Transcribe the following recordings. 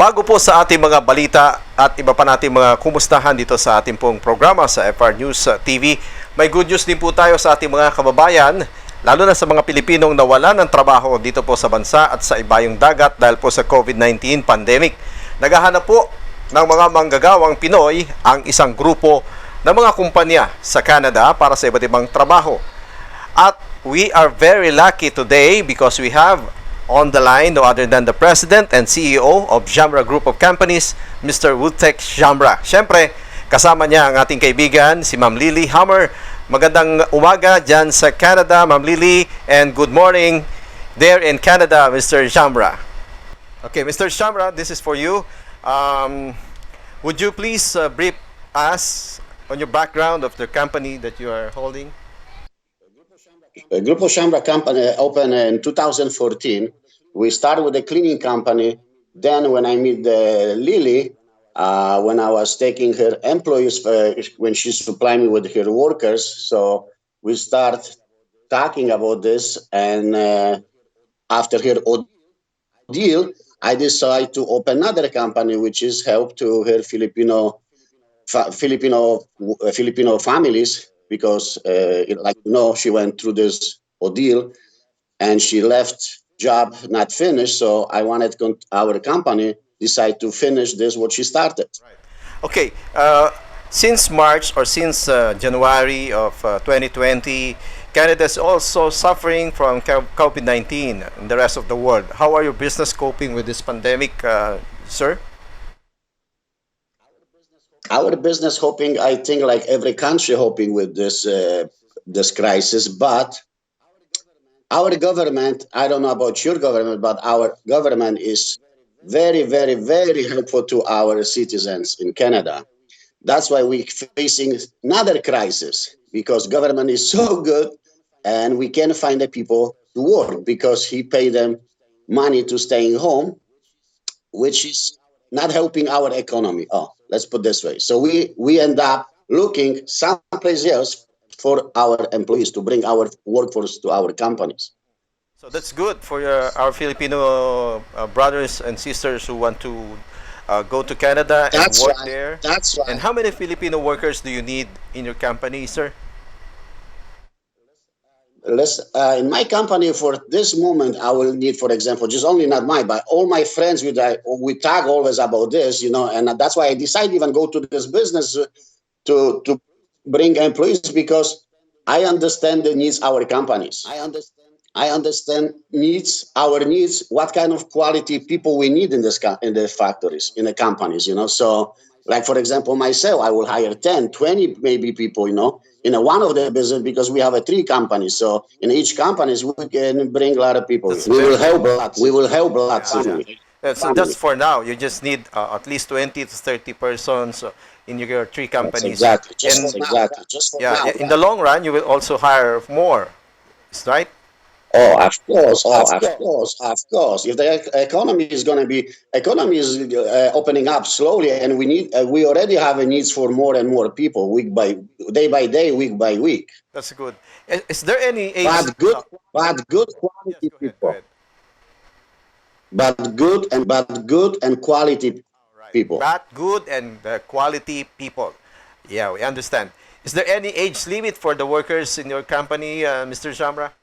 Bago po sa ating mga balita at iba pa nating mga kumustahan dito sa ating pong programa sa FR News TV, may good news din po tayo sa ating mga kababayan, lalo na sa mga Pilipinong nawala ng trabaho dito po sa bansa at sa ibayong dagat dahil po sa COVID-19 pandemic. Naghahanap po ng mga manggagawang Pinoy ang isang grupo ng mga kumpanya sa Canada para sa iba't ibang trabaho. At we are very lucky today because we have on the line no other than the President and CEO of SZAMRA Group of Companies, Mr. WOJTEK SZAMRA. Siyempre, kasama niya ang ating kaibigan, si Ma'am Lily Hammer. Magandang umaga dyan sa Canada, Ma'am Lily, and good morning there in Canada, Mr. SZAMRA. Okay, Mr. SZAMRA, this is for you. Would you please brief us on your background of the company that you are holding? Grupo SZAMRA company opened in 2014. We started with a cleaning company. Then when I met Lily, when I was taking her employees, when she supplied me with her workers, so we start talking about this. And after her deal, I decided to open another company, which is help to her Filipino families. Because, like you know, she went through this ordeal and she left job not finished. So I wanted our company decide to finish this what she started. Right. Okay. Since March or since January of 2020, Canada is also suffering from COVID-19 and the rest of the world. How are your business coping with this pandemic, sir? Our business hoping, I think, like every country hoping with this this crisis, but our government, I don't know about your government, but our government is very, very, very helpful to our citizens in Canada. That's why we're facing another crisis, because government is so good and we can't find the people to work because he pay them money to staying home, which is not helping our economy. Let's put this way. So we end up looking someplace else for our employees to bring our workforce to our companies. So that's good for our Filipino brothers and sisters who want to go to Canada and work there. That's right. And how many Filipino workers do you need in your company, sir? In my company for this moment, I will need, for example, just only not mine, but all my friends we talk always about this, and that's why I decided even go to this business to bring employees, because I understand the needs our companies. I understand our needs, what kind of quality people we need in the factories, in the companies, So, like for example, myself, I will hire 10, 20 maybe people, in one of the business, because we have 3 companies. So in each companies we can bring a lot of people. We will help lots. So just for now, you just need at least 20 to 30 persons in your 3 companies. Exactly. Exactly. Just for Yeah, now. in the long run, you will also hire more. Is right? Oh, of course. If the economy is opening up slowly, and we already have a needs for more and more people, day by day, week by week. That's good. Is there any age? But good quality Yes, go people. ahead. But good and quality people. But good and quality people. Yeah, we understand. Is there any age limit for the workers in your company, Mr. SZAMRA?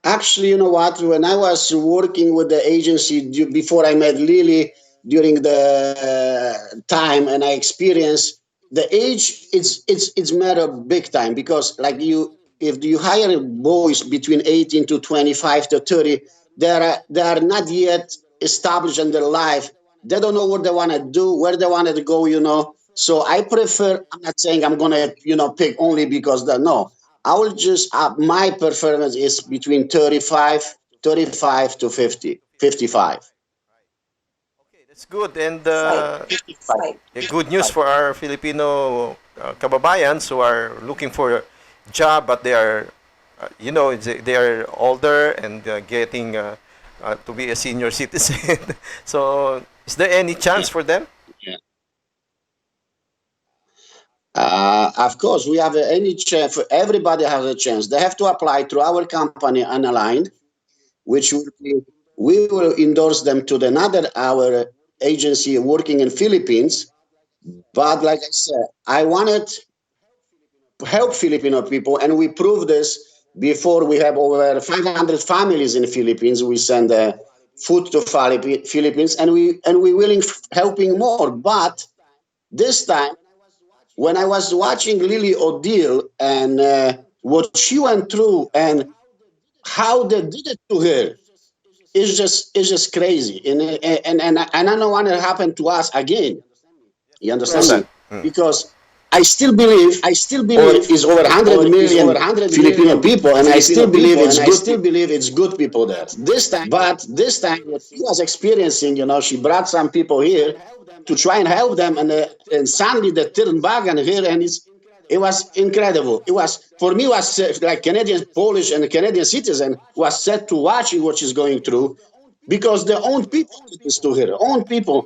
Actually, you know what? When I was working with the agency before I met Lily, during the time, and I experienced the age, it's matter big time, because like if you hire boys between 18 to 25 to 30, they are not yet established in their life. They don't know what they want to do, where they want to go. So I prefer. I'm not saying I'm gonna pick only because no. I will just, my preference is between 35 to 50, 55. Okay, that's good. And good news for our Filipino kababayans who are looking for a job, but they are, they are older and getting to be a senior citizen. So, is there any chance for them? Of course, we have any chance. Everybody has a chance. They have to apply through our company, Unaligned, which will be we will endorse them to another our agency working in Philippines. But like I said, I wanted to help Filipino people, and we proved this before. We have over 500 families in Philippines. We send food to Philippines, and we willing helping more. But this time, when I was watching Lily O'Deal and what she went through and how they did it to her, it's just crazy. And I don't want it to happen to us again. You understand Understand. me? Because I still believe is over 100 million Filipino people, and I still believe it's good. It's good people there. But this time, what she was experiencing, she brought some people here to try and help them, and suddenly they turned back on her, and it was incredible. It was for me was like Canadian, Polish, and Canadian citizen was set to watching what she's going through, because their own people did this to her, own people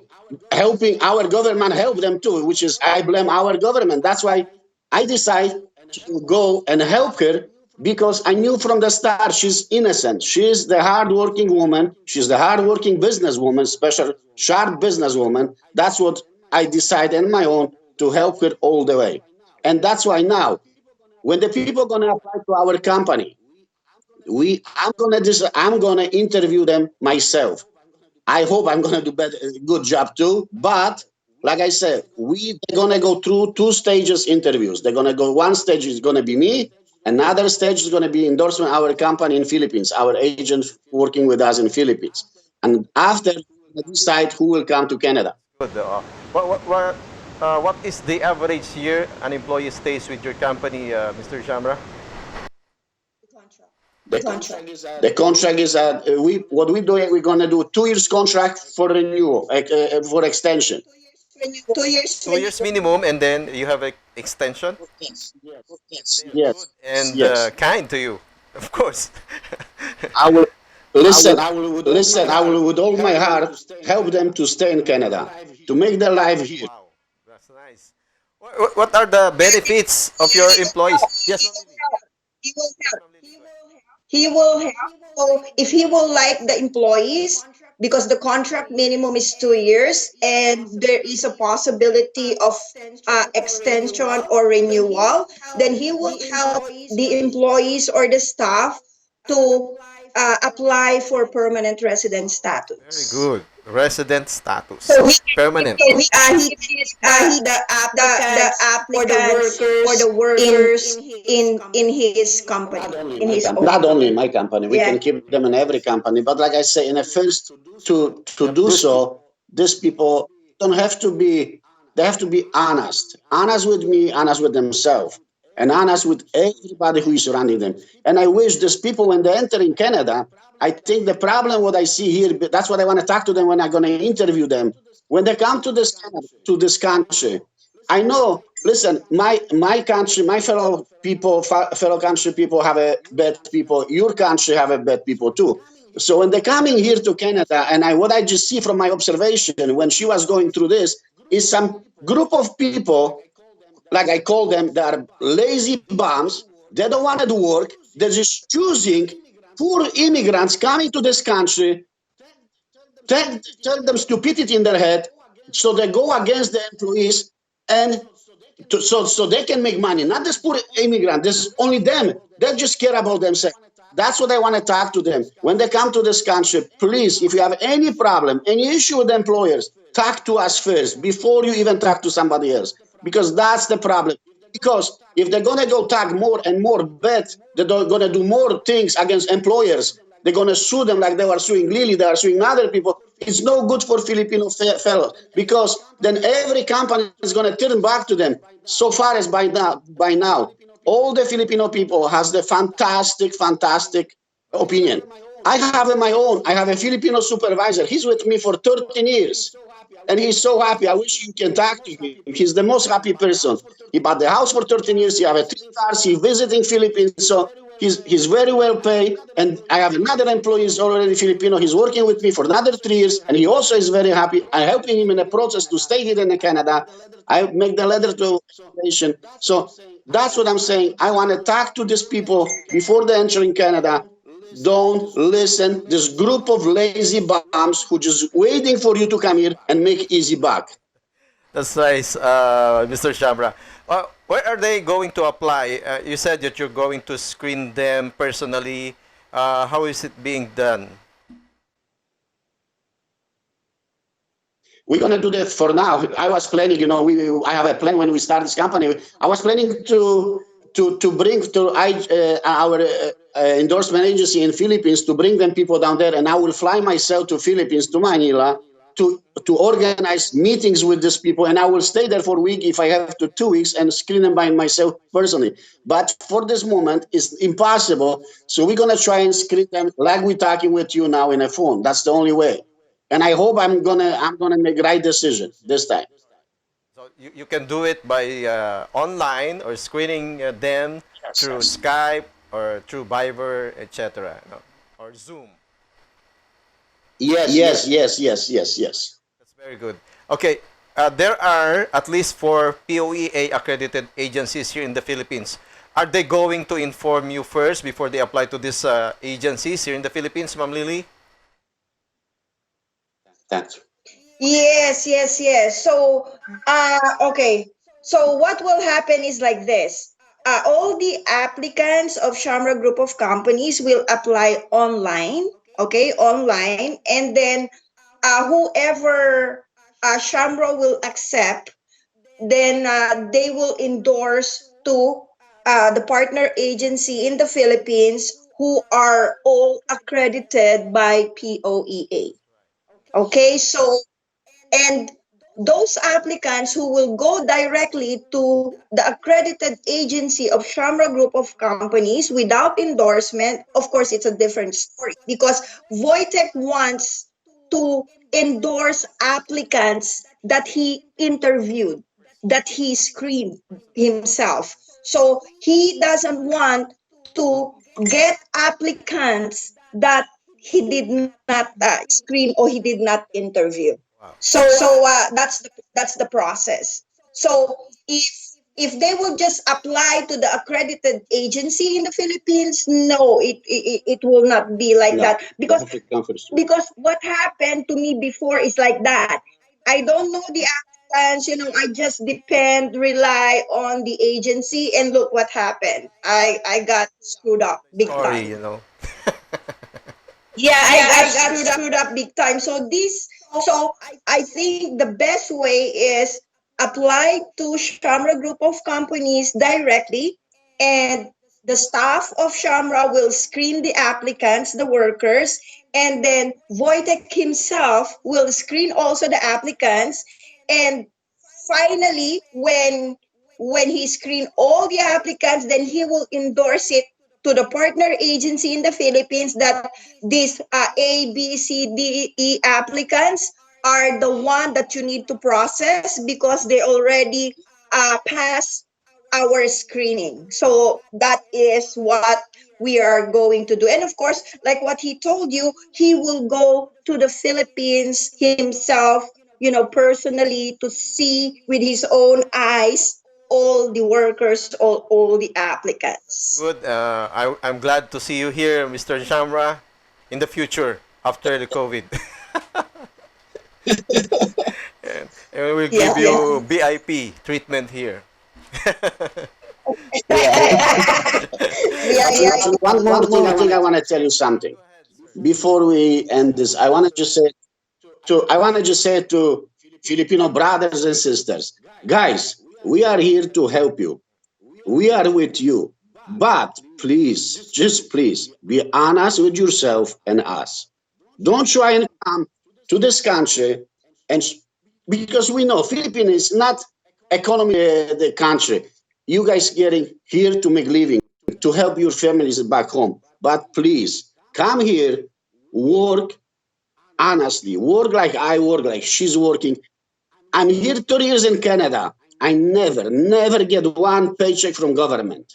helping our government help them too, which is I blame our government. That's why I decided to go and help her, because I knew from the start she's innocent. She's the hardworking woman. She's the hardworking businesswoman, special sharp businesswoman. That's what I decided on my own to help her all the way. And that's why now, when the people are gonna apply to our company, I'm gonna interview them myself. I hope I'm gonna do a good job too. But like I said, they're gonna go through two stages interviews. They're gonna go, one stage is gonna be me, another stage is gonna be endorsement our company in Philippines, our agent working with us in Philippines. And after we decide who will come to Canada. Good. What is the average year an employee stays with your company, Mr. Shamra? The contract is what we do. We're gonna do 2 years contract for renewal, for extension. 2 years minimum, and then you have an extension. Yes, Very good yes, and yes. kind to you, of course. I will listen. I will with all my heart help them to stay in Canada, to make their life here. Wow, that's nice. What are the benefits of your employees? Yes, Ma'am Lily. He will Yes, help. Ma'am Lily, go ahead. He will help. So if he will like the employees, because the contract minimum is 2 years, and there is a possibility of extension or renewal, then he will help the employees or the staff to apply for permanent resident Very status. good. Resident status. So Permanent. he the applicants or the workers in his company, in his own Not only in company. my company, we Yeah. can keep them in every company. But like I say, in a first to do so, these people don't have to be. They have to be honest with me, honest with themselves, and honest with everybody who is surrounding them. And I wish these people, when they enter in Canada, I think the problem what I see here, that's what I want to talk to them when I'm going to interview them. When they come to this country, I know. Listen, my country, my fellow country people have a bad people. Your country have a bad people too. So when they're coming here to Canada, and what I just see from my observation when she was going through this is some group of people, like I call them, they are lazy bums. They don't want to do work. They're just choosing poor immigrants coming to this country, tell them stupidity in their head, so they go against the employees, and so they can make money. Not this poor immigrant. This is only them. They just care about themselves. That's what I want to talk to them. When they come to this country, please, if you have any problem, any issue with employers, talk to us first before you even talk to somebody else. Because that's the problem. Because if they're going to go talk more and more bad, they're going to do more things against employers. They're going to sue them like they were suing Lily, they are suing other people. It's no good for Filipino fellows, because then every company is going to turn back to them. So far as by now, all the Filipino people has the fantastic opinion. I have my own. I have a Filipino supervisor. He's with me for 13 years. And he's so happy. I wish you can talk to him. He's the most happy person. He bought the house for 13 years. He have a 3 cars. He's visiting Philippines. So he's very well paid. And I have another employee who's already Filipino. He's working with me for another 3 years. And he also is very happy. I'm helping him in the process to stay here in Canada. I make the letter to nation. So that's what I'm saying. I want to talk to these people before they enter in Canada. don't listen. This group of lazy bums who just waiting for you to come here and make easy buck. That's nice, Mr. Shamra. Where are they going to apply? You said that you're going to screen them personally. How is it being done? We're gonna do that for now. I was planning, I have a plan when we start this company. I was planning to bring to our endorsement agency in Philippines to bring them people down there, and I will fly myself to Philippines to Manila to organize meetings with these people, and I will stay there for a week if I have to 2 weeks and screen them by myself personally. But for this moment, it's impossible. So we're gonna try and screen them like we're talking with you now in a phone. That's the only way. And I hope I'm gonna make the right decision this time. So you can do it by online or screening them through Yes. Skype or through Viber, etc. No? Or Zoom. Yes. That's very good. Okay, there are at least 4 POEA accredited agencies here in the Philippines. Are they going to inform you first before they apply to these agencies here in the Philippines, Ma'am Lily? Thanks. Yes. So, okay. So what will happen is like this. All the applicants of Shamra Group of Companies will apply online, okay, online, and then whoever Shamra will accept, then they will endorse to the partner agency in the Philippines who are all accredited by POEA. Okay, so and those applicants who will go directly to the accredited agency of Shamra Group of Companies without endorsement, of course, it's a different story because Wojtek wants to endorse applicants that he interviewed, that he screened himself. So he doesn't want to get applicants that he did not screen or he did not interview. Wow. So that's the process. So if they will just apply to the accredited agency in the Philippines, no, it will not be like No, that they have to come first. because what happened to me before is like that. I don't know the applicants, I just depend, rely on the agency, and look what happened. I got screwed up big Story, time. you know. Yeah, I got screwed up big time. So I think the best way is apply to Shamra Group of Companies directly, and the staff of Shamra will screen the applicants, the workers, and then Wojtek himself will screen also the applicants, and finally when he screen all the applicants, then he will endorse it to the partner agency in the Philippines that these A, B, C, D, E applicants are the one that you need to process because they already passed our screening. So that is what we are going to do. And of course, like what he told you, he will go to the Philippines himself, personally to see with his own eyes all the workers, all the That's applicants. good. I'm glad to see you here, Mr. Shamra, in the future after the COVID. And we will give Yeah. you VIP treatment here. Yeah. One thing I want to tell you something before we end this. I want to just say to Filipino brothers and sisters, guys, we are here to help you. We are with you. But please, just please, be honest with yourself and us. Don't try and come to this country and because we know Philippines is not economy the country. You guys getting here to make living, to help your families back home. But please come here, work honestly, work like I work, like she's working. I'm here 30 years in Canada. I never get one paycheck from government.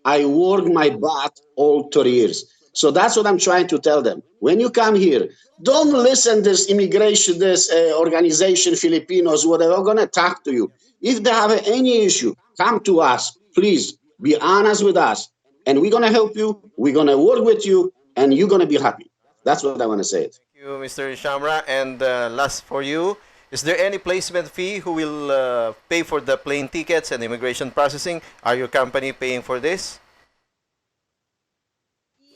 I work my butt all 30 years. So that's what I'm trying to tell them. When you come here, don't listen this immigration, this organization, Filipinos, whatever, going to talk to you. If they have any issue, come to us. Please be honest with us. And we're going to help you. We're going to work with you. and you're gonna be happy. That's what I want to say. Thank you, Mr. Shamra. And last for you, is there any placement fee who will pay for the plane tickets and immigration processing? Are your company paying for this?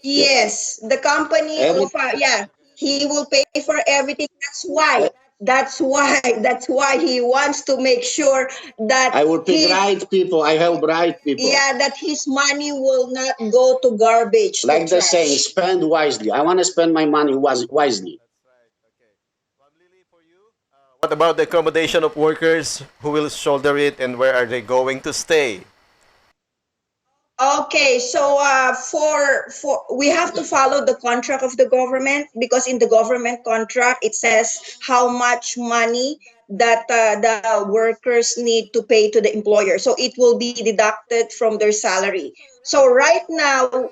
Yes, the company Every, yeah, he will pay for everything. That's why he wants to make sure that I will pick he right people. I help right people. yeah, that his money will not go to garbage, to Like the saying, trash. spend wisely. I want to spend my money wisely. What about the accommodation of workers? Who will shoulder it and where are they going to stay? Okay, so for we have to follow the contract of the government, because in the government contract it says how much money that the workers need to pay to the employer. So it will be deducted from their salary. So right now,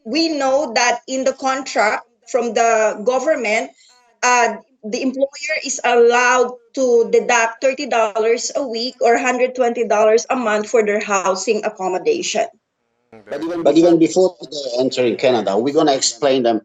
we know that in the contract from the government, the employer is allowed to deduct $30 a week or $120 a month for their housing accommodation. But even before they enter in Canada, we're gonna explain them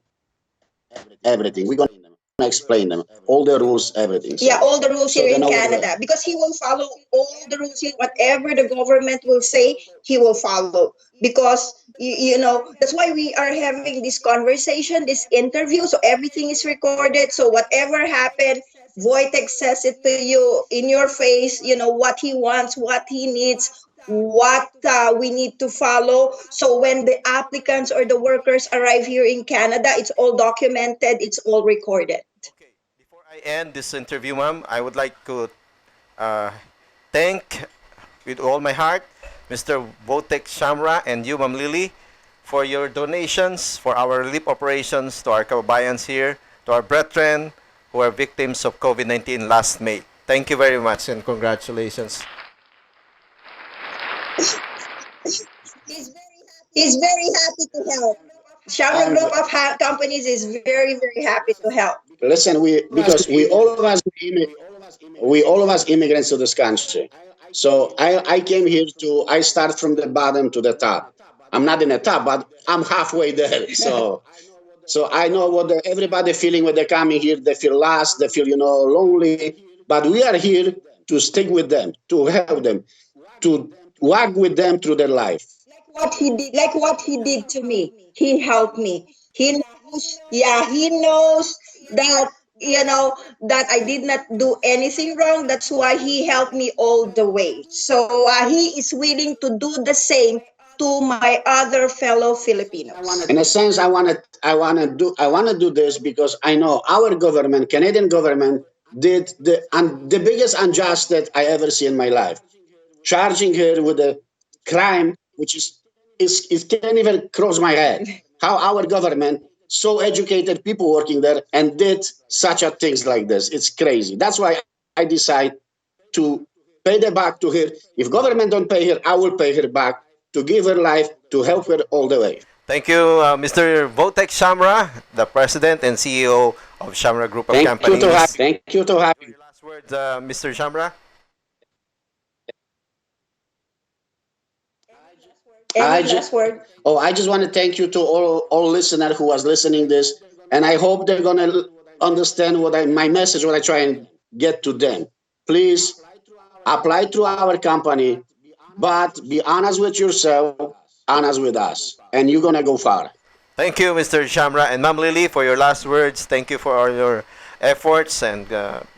everything. We're gonna explain them all the rules, everything. So, Yeah, all the rules so here they in know what Canada, because he will follow all the rules here. Whatever the government will say, he will follow. Because that's why we are having this conversation, this interview. So everything is recorded. So whatever happened, Wojtek says it to you in your face. You know what he wants, what he needs, what we need to follow. So when the applicants or the workers arrive here in Canada, it's all documented. It's all recorded. Okay, before I end this interview, ma'am, I would like to uh, thank with all my heart Mr. Wotek Shamra and you, Ma'am Lily, for your donations for our relief operations to our kababayans here, to our brethren who are victims of COVID-19 last May. Thank you very much and congratulations. He's very happy to help. Shamra Group of Companies is very, very happy to help. listen, because we all of us immigrants to this country. So I came here to I start from the bottom to the top. I'm not in the top, but I'm halfway there. So I know what everybody feeling when they're coming here. They feel lost, they feel lonely. But we are here to stick with them, to help them, to walk with them through their life. Like what he did to me. He helped me. He knows, yeah, he knows that that I did not do anything wrong. That's why he helped me all the way. So he is willing to do the same to my other fellow Filipinos. In a sense, I want to do this because I know our government, Canadian government, did the biggest unjust that I ever see in my life, charging her with a crime which is it can't even cross my head. How our government, so educated people working there, and did such a things like this. It's crazy. That's why I decide to pay the back to her. If government don't pay her, I will pay her back to give her life, to help her all the way. Thank you, Mr. Wotek Shamra, the President and CEO of Shamra Group of Companies. Thank you to have. Your last words, Mr. Shamra? I Any last word? I just want to thank you to all listener who was listening this, and I hope they're gonna understand my message, what I try and get to them. Please apply through our company, but be honest with yourself, honest with us, and you're gonna go far. Thank you, Mr. Shamra and Ma'am Lily, for your last words. Thank you for all your efforts and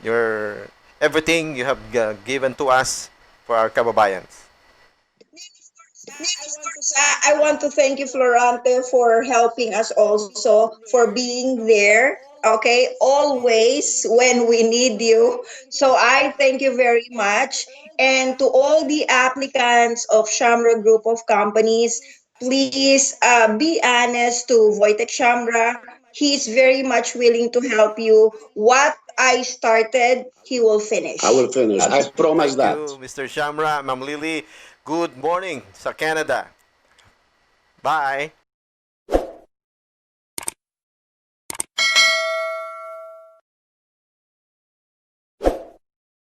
your everything you have given to us for our kababayans. I want to thank you, Florante, for helping us also, for being there, okay, always when we need you. So I thank you very much. And to all the applicants of Shamra Group of Companies, please be honest to Wojtek Shamra. He is very much willing to help you. What I started, he will finish. I will finish. I promise Thank that. you, Mr. Shamra, Ma'am Lily. Good morning sa Canada. Bye.